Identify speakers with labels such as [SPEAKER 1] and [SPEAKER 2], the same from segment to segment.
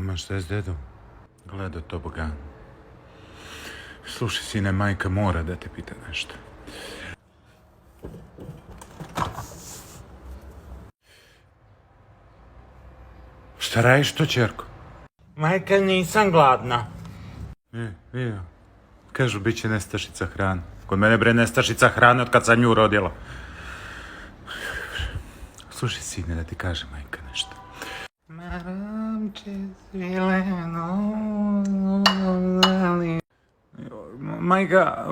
[SPEAKER 1] Mama, šta je s dedom? Gleda to boga. Slušaj, sine, majka mora da te pita nešto. Šta radiš to, čerko?
[SPEAKER 2] Majka, nisam gladna.
[SPEAKER 1] Vidio. Kažu, bit će nestašica hrane. Kod mene, bre, nestašica hrane od kad sam nju rodila. Slušaj, sine, da ti kaže majka nešto.
[SPEAKER 2] Maramče svileno.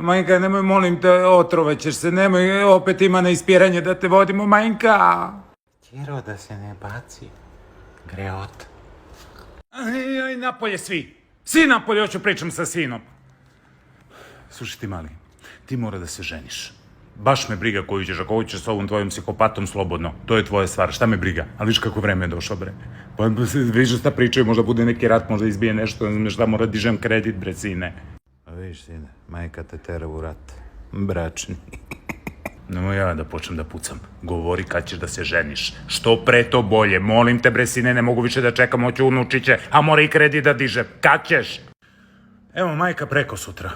[SPEAKER 1] Majka, nemoj, molim te, otrovaćeš se, nemoj, opet ima na ispiranje da te vodimo, majka.
[SPEAKER 2] Kiro, da se ne baci. Greot.
[SPEAKER 1] Aj, napolje svi. Svi napolje, hoću pričam sa sinom. Slušaj ti, mali, ti mora da se ženiš. Baš me briga koju ćeš, ako hoćeš s ovom tvojom psihopatom slobodno. To je tvoja stvar, šta me briga? Ali viš kako vreme je došlo, bre. Pa viš šta pričaju, možda bude neki rat, možda izbije nešto, šta mora dižem kredit, bre, sine. A viš, sine, majka te tera u rat. Bračni. Nemoj ja da počnem da pucam. Govori kad ćeš da se ženiš. Što pre to bolje. Molim te, bre, sine, ne mogu više da čekam, hoću unučiće, a mora i kredit da diže. Kad ćeš? Evo, majka, preko sutra.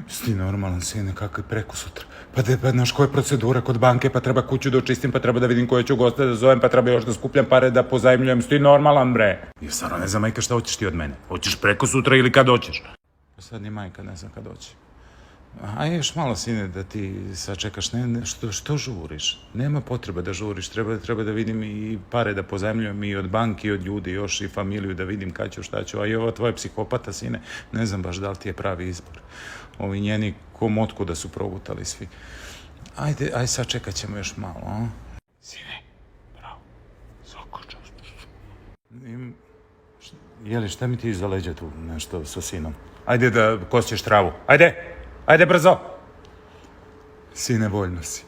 [SPEAKER 1] Sti normalan, sine, kako je preko sutra? Pa znaš koja je procedura kod banke, pa treba kuću da očistim, pa treba da vidim koje ću goste da zovem, pa treba još da skupljam pare da pozajmljujem. Sti normalan, bre. I stvarno ne znam, majka, šta hoćeš ti od mene? Hoćeš preko sutra ili kad hoćeš? Pa sad ni majka ne znam kad hoće. A još malo, sine, da ti sačekaš, što žuriš? Nema potrebe da žuriš, treba da vidim i pare da pozajmljujem i od banki, i od ljudi, još i familiju da vidim kad ću, šta ću. A i ova tvoja psihopata, sine, ne znam baš da li ti je pravi izbor. Ovi njeni komotku da su progutali svi. Ajde, sačekat ćemo još malo, a? Sine, bravo, zakočao. Jeli, šta mi ti iza leđa tu nešto sa sinom? Ajde da kosćeš travu, ajde brzo! Sine, voljno si.